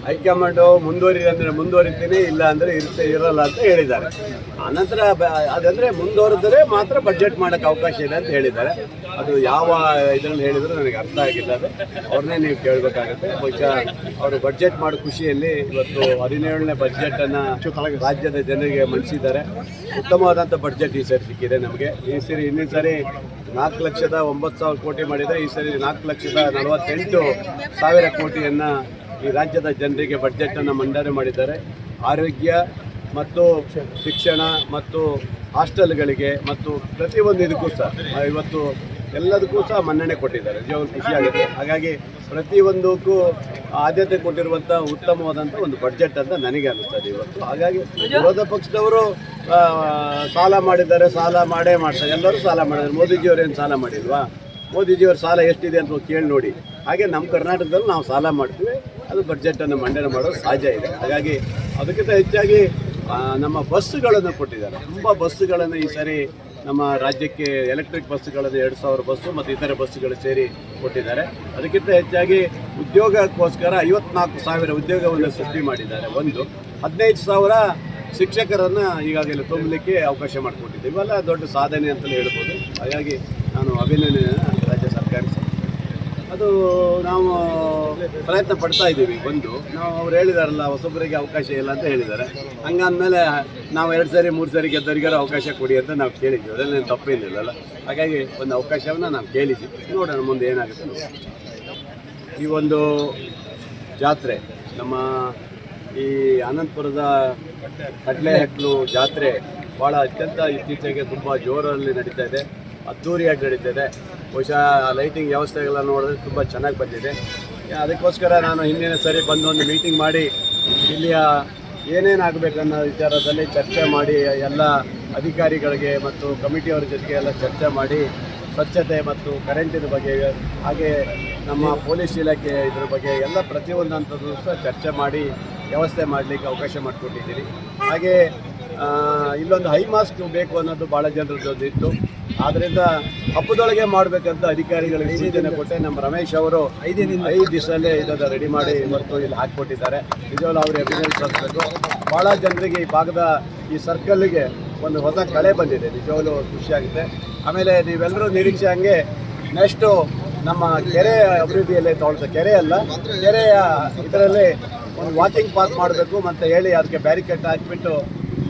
High command ಮುಂದುವರಿತೀನಿ, ಇಲ್ಲ ಅಂದರೆ ಇರಲ್ಲ ಅಂತ ಹೇಳಿದ್ದಾರೆ. ಆನಂತರ ಅದಂದರೆ ಮುಂದುವರೆದರೆ ಮಾತ್ರ ಬಡ್ಜೆಟ್ ಮಾಡೋಕ್ಕೆ ಅವಕಾಶ ಇದೆ ಅಂತ ಹೇಳಿದ್ದಾರೆ. ಅದು ಯಾವ ಇದರಲ್ಲಿ ಹೇಳಿದ್ರು ನನಗೆ ಅರ್ಥ ಆಗಿಲ್ಲ. ಅದು ಅವ್ರನ್ನೇ ನೀವು ಕೇಳಬೇಕಾಗುತ್ತೆ. ಬಹುಶಃ ಅವರು ಬಡ್ಜೆಟ್ ಮಾಡೋ ಖುಷಿಯಲ್ಲಿ ಇವತ್ತು 17ನೇ ಬಡ್ಜೆಟನ್ನು ರಾಜ್ಯದ ಜನರಿಗೆ ಮಂಡಿಸಿದ್ದಾರೆ. ಉತ್ತಮವಾದಂಥ ಬಡ್ಜೆಟ್ ಈ ಸರಿ ಸಿಕ್ಕಿದೆ ನಮಗೆ. ಈ ಸರಿ ಹಿಂದಿನ ಸರಿ 4,09,000 ಕೋಟಿ ಮಾಡಿದೆ. ಈ ಸರಿ 4,48,000 ಕೋಟಿಯನ್ನು ಈ ರಾಜ್ಯದ ಜನರಿಗೆ ಬಡ್ಜೆಟನ್ನು ಮಂಡನೆ ಮಾಡಿದ್ದಾರೆ. ಆರೋಗ್ಯ ಮತ್ತು ಶಿಕ್ಷಣ ಮತ್ತು ಹಾಸ್ಟೆಲ್ಗಳಿಗೆ ಮತ್ತು ಪ್ರತಿಯೊಂದು ಇದಕ್ಕೂ ಸಹ ಇವತ್ತು ಎಲ್ಲದಕ್ಕೂ ಸಹ ಮನ್ನಣೆ ಕೊಟ್ಟಿದ್ದಾರೆ. ನಿಜವಾಗ್ಲೂ ಖುಷಿಯಾಗುತ್ತೆ. ಹಾಗಾಗಿ ಪ್ರತಿಯೊಂದಕ್ಕೂ ಆದ್ಯತೆ ಕೊಟ್ಟಿರುವಂಥ ಉತ್ತಮವಾದಂಥ ಒಂದು ಬಡ್ಜೆಟ್ ಅಂತ ನನಗೆ ಅನ್ನಿಸ್ತದೆ ಇವತ್ತು. ಹಾಗಾಗಿ ವಿರೋಧ ಪಕ್ಷದವರು ಸಾಲ ಮಾಡಿದ್ದಾರೆ, ಸಾಲ ಮಾಡ್ತಾರೆ. ಎಲ್ಲರೂ ಸಾಲ ಮಾಡಿದ್ದಾರೆ. ಮೋದಿಜಿಯವರೇನು ಸಾಲ ಮಾಡಿಲ್ವಾ? ಮೋದಿಜಿಯವ್ರ ಸಾಲ ಎಷ್ಟಿದೆ ಅಂತ ಕೇಳಿ ನೋಡಿ. ಹಾಗೆ ನಮ್ಮ ಕರ್ನಾಟಕದಲ್ಲಿ ನಾವು ಸಾಲ ಮಾಡ್ತೀವಿ, ಅದು ಬಡ್ಜೆಟನ್ನು ಮಂಡನೆ ಮಾಡೋದು ಸಹಜ ಇದೆ. ಹಾಗಾಗಿ ಅದಕ್ಕಿಂತ ಹೆಚ್ಚಾಗಿ ನಮ್ಮ ಬಸ್ಸುಗಳನ್ನು ಕೊಟ್ಟಿದ್ದಾರೆ. ತುಂಬ ಬಸ್ಸುಗಳನ್ನು ಈ ಸಾರಿ ನಮ್ಮ ರಾಜ್ಯಕ್ಕೆ ಎಲೆಕ್ಟ್ರಿಕ್ ಬಸ್ಸುಗಳನ್ನು 2,000 ಬಸ್ಸು ಮತ್ತು ಇತರೆ ಬಸ್ಸುಗಳು ಸೇರಿ ಕೊಟ್ಟಿದ್ದಾರೆ. ಅದಕ್ಕಿಂತ ಹೆಚ್ಚಾಗಿ ಉದ್ಯೋಗಕ್ಕೋಸ್ಕರ 54,000 ಉದ್ಯೋಗವನ್ನು ಸೃಷ್ಟಿ ಮಾಡಿದ್ದಾರೆ. 15,000 ಶಿಕ್ಷಕರನ್ನು ಈಗಾಗಲೇ ತುಂಬಲಿಕ್ಕೆ ಅವಕಾಶ ಮಾಡಿಕೊಟ್ಟಿದ್ದೀವಿ. ಇವೆಲ್ಲ ದೊಡ್ಡ ಸಾಧನೆ ಅಂತಲೇ ಹೇಳ್ಬೋದು. ಹಾಗಾಗಿ ನಾನು ಅಭಿನಂದನೆ ರಾಜ್ಯ ಸರ್ಕಾರ. ಅದು ನಾವು ಪ್ರಯತ್ನ ಪಡ್ತಾ ಇದ್ದೀವಿ. ನಾವು ಅವ್ರು ಹೇಳಿದಾರಲ್ಲ, ಹೊಸಬರಿಗೆ ಅವಕಾಶ ಇಲ್ಲ ಅಂತ ಹೇಳಿದ್ದಾರೆ. ಹಂಗಂದಮೇಲೆ ನಾವು 2 ಸರಿ 3 ಸರಿ ಗೆದ್ದವರಿಗಾರು ಅವಕಾಶ ಕೊಡಿ ಅಂತ ನಾವು ಕೇಳಿದ್ವಿ. ಅದರಲ್ಲಿ ತಪ್ಪೇನಿಲ್ಲಲ್ಲ. ಹಾಗಾಗಿ ಒಂದು ಅವಕಾಶವನ್ನು ನಾವು ಕೇಳಿದ್ವಿ. ನೋಡೋಣ ಮುಂದೆ ಏನಾಗುತ್ತೆ. ಈ ಒಂದು ಜಾತ್ರೆ ನಮ್ಮ ಈ ಅನಂತಪುರದ ಕಡಲೆಹಕ್ಲು ಜಾತ್ರೆ ಭಾಳ ಅತ್ಯಂತ ಇತ್ತೀಚೆಗೆ ತುಂಬ ಜೋರಲ್ಲಿ ನಡೀತಾ ಇದೆ, ಅದ್ದೂರಿಯಾಗಿ ನಡೀತಾ ಇದೆ. ಬಹುಶಃ ಲೈಟಿಂಗ್ ವ್ಯವಸ್ಥೆಗೆಲ್ಲ ನೋಡಿದ್ರೆ ತುಂಬ ಚೆನ್ನಾಗಿ ಬಂದಿದೆ. ಅದಕ್ಕೋಸ್ಕರ ನಾನು ಹಿಂದಿನ ಸರಿ ಬಂದು ಒಂದು ಮೀಟಿಂಗ್ ಮಾಡಿ ಇಲ್ಲಿಯ ಏನೇನಾಗಬೇಕನ್ನೋ ವಿಚಾರದಲ್ಲಿ ಚರ್ಚೆ ಮಾಡಿ ಎಲ್ಲ ಅಧಿಕಾರಿಗಳಿಗೆ ಮತ್ತು ಕಮಿಟಿಯವರ ಜೊತೆಗೆ ಎಲ್ಲ ಚರ್ಚೆ ಮಾಡಿ ಸ್ವಚ್ಛತೆ ಮತ್ತು ಕರೆಂಟಿನ ಬಗ್ಗೆ, ಹಾಗೆ ನಮ್ಮ ಪೊಲೀಸ್ ಇಲಾಖೆ ಇದ್ರ ಬಗ್ಗೆ ಎಲ್ಲ ಪ್ರತಿಯೊಂದು ಹಂತದಲ್ಲೂ ಸಹ ಚರ್ಚೆ ಮಾಡಿ ವ್ಯವಸ್ಥೆ ಮಾಡಲಿಕ್ಕೆ ಅವಕಾಶ ಮಾಡಿಕೊಟ್ಟಿದ್ದೀನಿ. ಹಾಗೆ ಇಲ್ಲೊಂದು ಹೈ ಮಾಸ್ಕ್ ಬೇಕು ಅನ್ನೋದು ಭಾಳ ಜನರದ್ದು ಇತ್ತು. ಆದ್ದರಿಂದ ಹಬ್ಬದೊಳಗೆ ಮಾಡಬೇಕಂತ ಅಧಿಕಾರಿಗಳಿಗೆ ಸೂಚನೆ ಕೊಟ್ಟೆ. ನಮ್ಮ ರಮೇಶ್ ಅವರು 5 ದಿವಸದಲ್ಲೇ ಇದನ್ನು ರೆಡಿ ಮಾಡಿ ಇವತ್ತು ಇಲ್ಲಿ ಹಾಕಿಕೊಟ್ಟಿದ್ದಾರೆ. ನಿಜವಾಗ್ಲೂ ಅವ್ರಿಗೆ ಅಭಿನಂದಿಸಬೇಕು. ಭಾಳ ಜನರಿಗೆ ಈ ಭಾಗದ ಈ ಸರ್ಕಲ್ಗೆ ಒಂದು ಹೊಸ ಕಳೆ ಬಂದಿದೆ. ನಿಜವಾಗ್ಲೂ ಖುಷಿಯಾಗುತ್ತೆ. ಆಮೇಲೆ ನೀವೆಲ್ಲರೂ ನಿರೀಕ್ಷೆ ಹಂಗೆ ನೆಕ್ಸ್ಟು ನಮ್ಮ ಕೆರೆ ಅಭಿವೃದ್ಧಿಯಲ್ಲೇ ಕೆರೆ ಅಲ್ಲ, ಕೆರೆಯ ಇದರಲ್ಲಿ ಒಂದು ವಾಕಿಂಗ್ ಪಾತ್ ಮಾಡಬೇಕು ಅಂತ ಹೇಳಿ ಅದಕ್ಕೆ ಬ್ಯಾರಿಕೇಡ್ ಹಾಕಿಬಿಟ್ಟು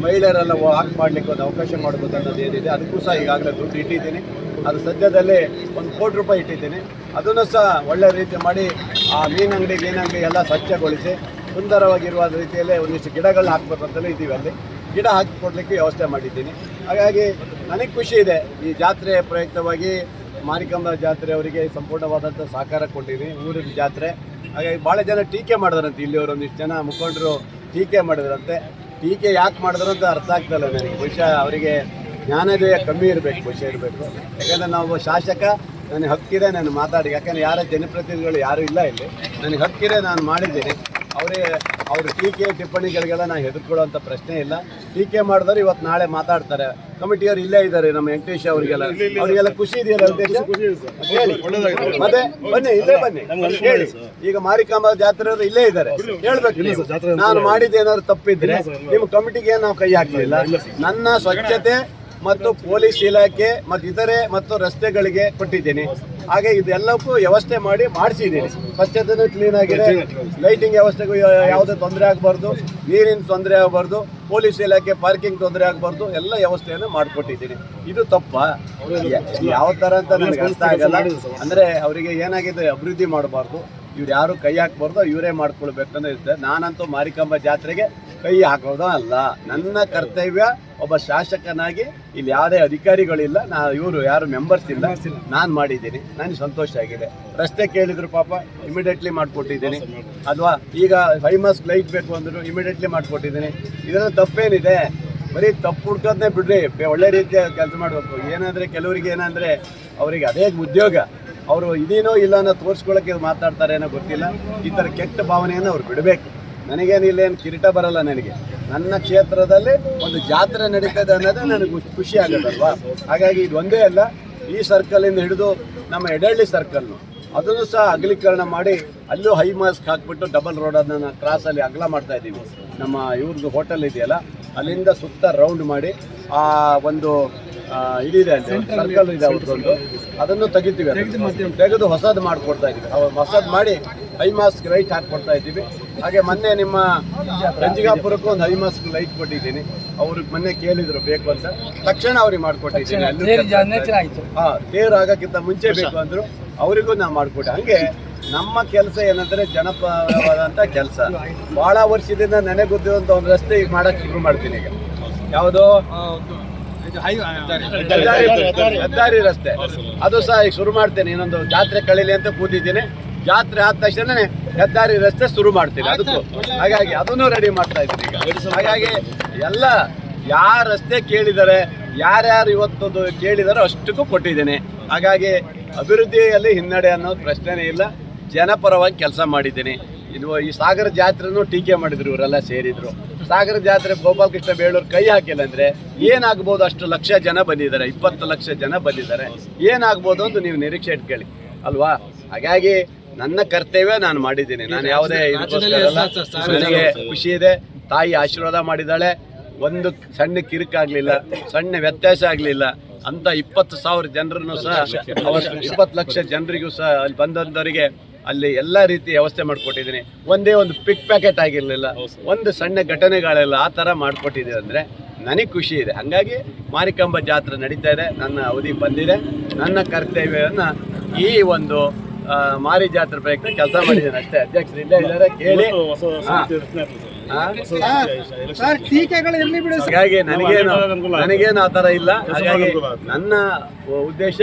ಮಹಿಳೆಯರೆಲ್ಲ ವಾಕ್ ಮಾಡಲಿಕ್ಕೆ ಒಂದು ಅವಕಾಶ ಮಾಡಬೇಕು ಅನ್ನೋದು ಏನಿದೆ. ಅದಕ್ಕೂ ಸಹ ಈಗಾಗಲೇ ದುಡ್ಡು ಇಟ್ಟಿದ್ದೀನಿ. ಅದು ಸದ್ಯದಲ್ಲೇ 1 ಕೋಟಿ ರೂಪಾಯಿ ಇಟ್ಟಿದ್ದೀನಿ. ಅದನ್ನು ಸಹ ಒಳ್ಳೆ ರೀತಿ ಮಾಡಿ ಆ ಮೀನಂಗಡಿ ಎಲ್ಲ ಸ್ವಚ್ಛಗೊಳಿಸಿ ಸುಂದರವಾಗಿರುವ ರೀತಿಯಲ್ಲೇ ಒಂದಿಷ್ಟು ಗಿಡಗಳನ್ನ ಹಾಕಬೇಕು ಅಂತಲೇ ಇದ್ದೀವಿ. ಅಲ್ಲಿ ಗಿಡ ಹಾಕಿಕೊಡ್ಲಿಕ್ಕೆ ವ್ಯವಸ್ಥೆ ಮಾಡಿದ್ದೀನಿ. ಹಾಗಾಗಿ ನನಗೆ ಖುಷಿ ಇದೆ. ಈ ಜಾತ್ರೆ ಪ್ರಯುಕ್ತವಾಗಿ ಮಾರಿಕಾಂಬಾ ಜಾತ್ರೆ ಅವರಿಗೆ ಸಂಪೂರ್ಣವಾದಂಥ ಸಹಕಾರ ಕೊಟ್ಟಿದ್ದೀನಿ. ಊರಿನ ಜಾತ್ರೆ. ಹಾಗಾಗಿ ಭಾಳ ಜನ ಟೀಕೆ ಮಾಡಿದ್ರಂತೆ. ಇಲ್ಲಿಯವರು ಒಂದಿಷ್ಟು ಜನ ಮುಖಂಡರು ಟೀಕೆ ಮಾಡಿದ್ರಂತೆ. ಟೀಕೆ ಯಾಕೆ ಮಾಡಿದ್ರು ಅಂತ ಅರ್ಥ ಆಗ್ತಾಯಿಲ್ಲ ನನಗೆ. ಬಹುಶಃ ಅವರಿಗೆ ಜ್ಞಾನೋದಯ ಕಮ್ಮಿ ಇರಬೇಕು, ಇರಬೇಕು. ಯಾಕಂದರೆ ನಾವು ಶಾಸಕ, ನನಗೆ ಹಕ್ಕಿದೆ ನಾನು ಮಾತಾಡಿ. ಯಾಕಂದರೆ ಯಾರ ಜನಪ್ರತಿನಿಧಿಗಳು ಯಾರೂ ಇಲ್ಲ ಇಲ್ಲಿ. ನನಗೆ ಹಕ್ಕಿದೆ, ನಾನು ಮಾಡಿದ್ದೀನಿ. ಅವ್ರ ಟೀಕೆ ಟಿಪ್ಪಣಿಗಳಿಗೆಲ್ಲ ನಾನು ಹೆದರ್ಕೊಳ್ಳೋಂಥ ಪ್ರಶ್ನೆ ಇಲ್ಲ. ಟೀಕೆ ಮಾಡಿದವರು ಇವತ್ತು ನಾಳೆ ಮಾತಾಡ್ತಾರೆ. ಕಮಿಟಿಯವರು ಇಲ್ಲೇ ಇದ್ದಾರೆ, ನಮ್ಮ ವೆಂಕಟೇಶ್ ಅವರಿಗೆಲ್ಲ ಖುಷಿ ಇದೆಯಲ್ಲ ವೆಂಕಟೇಶ? ಮತ್ತೆ ಬನ್ನಿ, ಇಲ್ಲೇ ಬನ್ನಿ ಹೇಳಿ. ಈಗ ಮಾರಿಕಾಂಬಾ ಜಾತ್ರೆಯವರು ಇಲ್ಲೇ ಇದ್ದಾರೆ, ಹೇಳ್ಬೇಕು. ನಾನು ಮಾಡಿದ್ದು ಏನಾದ್ರು ತಪ್ಪಿದ್ರೆ ನಿಮ್ಮ ಕಮಿಟಿಗೆ ನಾವು ಕೈ ಹಾಕಲಿಲ್ಲ. ನನ್ನ ಸ್ವಚ್ಛತೆ ಮತ್ತು ಪೊಲೀಸ್ ಇಲಾಖೆ ಮತ್ತು ಇತರೆ ಮತ್ತು ರಸ್ತೆಗಳಿಗೆ ಕೊಟ್ಟಿದ್ದೀನಿ. ಹಾಗೆ ಇದೆಲ್ಲಕ್ಕೂ ವ್ಯವಸ್ಥೆ ಮಾಡಿಸಿದ್ದೀನಿ. ಸ್ವಚ್ಛತೆನೂ ಕ್ಲೀನ್ ಆಗಿದೆ. ಲೈಟಿಂಗ್ ವ್ಯವಸ್ಥೆಗೂ ಯಾವುದೇ ತೊಂದರೆ ಆಗಬಾರ್ದು, ನೀರಿನ ತೊಂದರೆ ಆಗಬಾರ್ದು, ಪೊಲೀಸ್ ಇಲಾಖೆ ಪಾರ್ಕಿಂಗ್ ತೊಂದರೆ ಆಗಬಾರ್ದು, ಎಲ್ಲ ವ್ಯವಸ್ಥೆಯನ್ನು ಮಾಡಿಕೊಟ್ಟಿದ್ದೀನಿ. ಇದು ತಪ್ಪ? ಯಾವ ಥರ ಅಂತ ನನಗೆ ಅರ್ಥ ಆಗಲ್ಲ. ಅಂದರೆ ಅವರಿಗೆ ಏನಾಗಿದೆ, ಅಭಿವೃದ್ಧಿ ಮಾಡಬಾರ್ದು, ಇವ್ರು ಯಾರು ಕೈ ಹಾಕ್ಬಾರ್ದು, ಇವರೇ ಮಾಡ್ಕೊಳ್ಬೇಕಂದ್ರೆ ಇರುತ್ತೆ. ನಾನಂತೂ ಮಾರಿಕಾಂಬಾ ಜಾತ್ರೆಗೆ ಕೈ ಹಾಕೋದು ಅಲ್ಲ. ನನ್ನ ಕರ್ತವ್ಯ ಒಬ್ಬ ಶಾಸಕನಾಗಿ ಇಲ್ಲಿ ಯಾವುದೇ ಅಧಿಕಾರಿಗಳಿಲ್ಲ, ಇವರು ಯಾರು ಮೆಂಬರ್ಸ್ ಇಲ್ಲ, ನಾನು ಮಾಡಿದ್ದೀನಿ. ನನಗೆ ಸಂತೋಷ ಆಗಿದೆ. ರಸ್ತೆ ಕೇಳಿದ್ರು ಪಾಪ ಇಮಿಡಿಯೇಟ್ಲಿ ಮಾಡಿಕೊಟ್ಟಿದ್ದೀನಿ. ಅಥವಾ ಈಗ 5 ಮಾಸ್ಕ್ ಲೈಟ್ ಬೇಕು ಅಂದರು ಇಮಿಡಿಯೇಟ್ಲಿ ಮಾಡಿಕೊಟ್ಟಿದ್ದೀನಿ. ಇದರಲ್ಲಿ ತಪ್ಪೇನಿದೆ? ಬರೀ ತಪ್ಪು ಹುಡ್ಕೋದನ್ನೇ ಬಿಡ್ರಿ, ಒಳ್ಳೆ ರೀತಿಯ ಕೆಲಸ ಮಾಡಬೇಕು. ಏನಂದರೆ ಕೆಲವರಿಗೆ ಏನಂದರೆ ಅವರಿಗೆ ಅದೇ ಉದ್ಯೋಗ, ಅವರು ಇದೇನೋ ಇಲ್ಲ ಅನ್ನೋ ತೋರಿಸ್ಕೊಳ್ಳೋಕೆ ಮಾತಾಡ್ತಾರೆ ಏನೋ ಗೊತ್ತಿಲ್ಲ. ಈ ಥರ ಕೆಟ್ಟ ಭಾವನೆಯನ್ನು ಅವ್ರು ಬಿಡಬೇಕು. ನನಗೇನಿಲ್ಲೇನು ಕಿರೀಟ ಬರಲ್ಲ. ನನಗೆ ನನ್ನ ಕ್ಷೇತ್ರದಲ್ಲಿ ಒಂದು ಜಾತ್ರೆ ನಡೀತದೆ ಅನ್ನೋದೇ ನನಗೆ ಖುಷಿ ಆಗೋದಲ್ವಾ. ಹಾಗಾಗಿ ಇದು ಒಂದೇ ಅಲ್ಲ, ಈ ಸರ್ಕಲಿಂದ ಹಿಡಿದು ನಮ್ಮ ಎಡಹಳ್ಳಿ ಸರ್ಕಲ್ಲು ಅದನ್ನು ಸಹ ಅಗಲೀಕರಣ ಮಾಡಿ ಅಲ್ಲೂ ಹೈ ಮಾಸ್ಕ್ ಹಾಕ್ಬಿಟ್ಟು ಡಬಲ್ ರೋಡ್ ಅದನ್ನು ಕ್ರಾಸಲ್ಲಿ ಅಗಲ ಮಾಡ್ತಾ ಇದ್ದೀವಿ. ನಮ್ಮ ಇವ್ರದ್ದು ಹೋಟೆಲ್ ಇದೆಯಲ್ಲ ಅಲ್ಲಿಂದ ಸುತ್ತ ರೌಂಡ್ ಮಾಡಿ ಆ ಒಂದು ಇದಿದೆ ಅಲ್ಲಿ ಸರ್ಕಲ್ ಇದೆ ಅವ್ರದ್ದೊಂದು, ಅದನ್ನು ತೆಗಿತೀವಿ. ತೆಗೆದು ಹೊಸದು ಮಾಡಿಕೊಡ್ತಾ ಇದ್ದೀವಿ. ಹೊಸದು ಮಾಡಿ ಹೈ ಮಾಸ್ಕ್ ಲೈಟ್ ಹಾಕ್ಕೊಡ್ತಾ ಇದ್ದೀವಿ. ಹಾಗೆ ಮೊನ್ನೆ ನಿಮ್ಮ ರಂಜಿಗಾಪುರಕ್ಕೂ ಒಂದು ಹೈ ಮಾಸ್ಕ್ ಲೈಟ್ ಕೊಟ್ಟಿದ್ದೀನಿ. ಅವ್ರಿಗೆ ಮೊನ್ನೆ ಕೇಳಿದ್ರು ಬೇಕು ಅಂತ, ತಕ್ಷಣ ಅವ್ರಿಗೆ ಮಾಡಿಕೊಟ್ಟಿದ್ದೀನಿ. ತೇರು ಆಗೋಕ್ಕಿಂತ ಮುಂಚೆ ಬೇಕು ಅಂದರು, ಅವರಿಗೂ ನಾವು ಮಾಡಿಕೊಟ್ಟೆ. ಹಂಗೆ ನಮ್ಮ ಕೆಲಸ ಏನಂದ್ರೆ ಜನಪರವಾದಂಥ ಕೆಲಸ. ಭಾಳ ವರ್ಷದಿಂದ ನೆನೆಗುದ್ದಿರುವಂಥ ಒಂದು ರಸ್ತೆ ಈಗ ಮಾಡೋಕ್ಕೆ ಶುರು ಮಾಡ್ತೀನಿ. ಈಗ ಯಾವುದೋ ಹೆದ್ದಾರಿ ರಸ್ತೆ, ಅದು ಸಹ ಈಗ ಶುರು ಮಾಡ್ತೇನೆ. ಇನ್ನೊಂದು ಜಾತ್ರೆ ಕಳೀಲಿ ಅಂತ ಕೂತಿದ್ದೀನಿ. ಜಾತ್ರೆ ಆದ ತಕ್ಷಣನೇ ಹೆದ್ದಾರಿ ರಸ್ತೆ ಶುರು ಮಾಡ್ತೀನಿ ಅದಕ್ಕೂ. ಹಾಗಾಗಿ ಅದನ್ನು ರೆಡಿ ಮಾಡ್ತಾ ಇದ್ದೀನಿ ಈಗ. ಹಾಗಾಗಿ ಎಲ್ಲ ಯಾರ ರಸ್ತೆ ಕೇಳಿದ್ದಾರೆ, ಯಾರ್ಯಾರು ಇವತ್ತೊಂದು ಕೇಳಿದಾರೋ ಅಷ್ಟಕ್ಕೂ ಕೊಟ್ಟಿದ್ದೇನೆ. ಹಾಗಾಗಿ ಅಭಿವೃದ್ಧಿಯಲ್ಲಿ ಹಿನ್ನಡೆ ಅನ್ನೋದು ಪ್ರಶ್ನೆನೇ ಇಲ್ಲ. ಜನಪರವಾಗಿ ಕೆಲಸ ಮಾಡಿದ್ದೀನಿ. ಇದು ಈ ಸಾಗರ ಜಾತ್ರೆನೂ ಟೀಕೆ ಮಾಡಿದ್ರು, ಇವರೆಲ್ಲ ಸೇರಿದ್ರು. ಸಾಗರ ಜಾತ್ರೆ ಗೋಪಾಲಕೃಷ್ಣ ಬೇಳೂರು ಕೈ ಹಾಕಿಲ್ಲ ಅಂದರೆ ಏನಾಗ್ಬೋದು? ಅಷ್ಟು ಲಕ್ಷ ಜನ ಬಂದಿದ್ದಾರೆ, 20 ಲಕ್ಷ ಜನ ಬಂದಿದ್ದಾರೆ. ಏನಾಗ್ಬೋದು ಅಂತ ನೀವು ನಿರೀಕ್ಷೆ ಇಟ್ಕೊಳ್ಳಿ ಅಲ್ವಾ? ಹಾಗಾಗಿ ನನ್ನ ಕರ್ತವ್ಯ ನಾನು ಮಾಡಿದ್ದೀನಿ. ನಾನು ಯಾವುದೇ ನನಗೆ ಖುಷಿ ಇದೆ. ತಾಯಿ ಆಶೀರ್ವಾದ ಮಾಡಿದ್ದಾಳೆ. ಒಂದು ಸಣ್ಣ ಕಿರುಕಾಗಲಿಲ್ಲ, ಸಣ್ಣ ವ್ಯತ್ಯಾಸ ಆಗಲಿಲ್ಲ ಅಂತ 20,000 ಜನರನ್ನು ಸಹ 20 ಲಕ್ಷ ಜನರಿಗೂ ಸಹ ಅಲ್ಲಿ ಬಂದವರಿಗೆ ಅಲ್ಲಿ ಎಲ್ಲ ರೀತಿ ವ್ಯವಸ್ಥೆ ಮಾಡಿಕೊಟ್ಟಿದ್ದೀನಿ. ಒಂದೇ ಒಂದು ಪಿಕ್ ಪ್ಯಾಕೆಟ್ ಆಗಿರಲಿಲ್ಲ, ಒಂದು ಸಣ್ಣ ಘಟನೆಗಳಿಲ್ಲ, ಆ ಥರ ಮಾಡಿಕೊಟ್ಟಿದ್ದೀವಿ ಅಂದರೆ ನನಗೆ ಖುಷಿ ಇದೆ. ಹಾಗಾಗಿ ಮಾರಿಕಾಂಬಾ ಜಾತ್ರೆ ನಡೀತಾ ಇದೆ. ನನ್ನ ಅವಧಿ ಬಂದಿದೆ. ನನ್ನ ಕರ್ತವ್ಯವನ್ನು ಈ ಒಂದು ಮಾರಿ ಜಾತ್ರೆ ಪ್ರಯುಕ್ತ ಕೆಲಸ ಮಾಡಿದ್ದೇನೆ ಅಷ್ಟೇ. ಅಧ್ಯಕ್ಷರು ಇಲ್ಲೇ ಇದ್ದಾರೆ, ಕೇಳಿ. ಹಾಗಾಗಿ ನನಗೇನು ಆ ಥರ ಇಲ್ಲ. ಹಾಗಾಗಿ ನನ್ನ ಉದ್ದೇಶ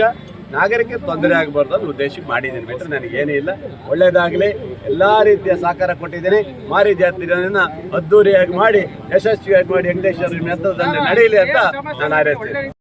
ನಾಗರಿಕರಿಗೆ ತೊಂದರೆ ಆಗಬಾರ್ದು ಅನ್ನೋ ಉದ್ದೇಶಕ್ಕೆ ಮಾಡಿದ್ದೀನಿ ಬಿಟ್ಟರೆ ನನಗೇನೇ ಇಲ್ಲ. ಒಳ್ಳೇದಾಗಲಿ, ಎಲ್ಲ ರೀತಿಯ ಸಹಕಾರ ಕೊಟ್ಟಿದ್ದೀನಿ. ಮಾರಿ ಜಾತ್ರೆಯನ್ನು ಅದ್ದೂರಿಯಾಗಿ ಮಾಡಿ ಯಶಸ್ವಿಯಾಗಿ ಮಾಡಿ ವೆಂಕಟೇಶ್ವರ ನೇತೃತ್ವದಲ್ಲಿ ನಡೆಯಲಿ ಅಂತ ನಾನು ಹಾರೈಸ್ತೀನಿ.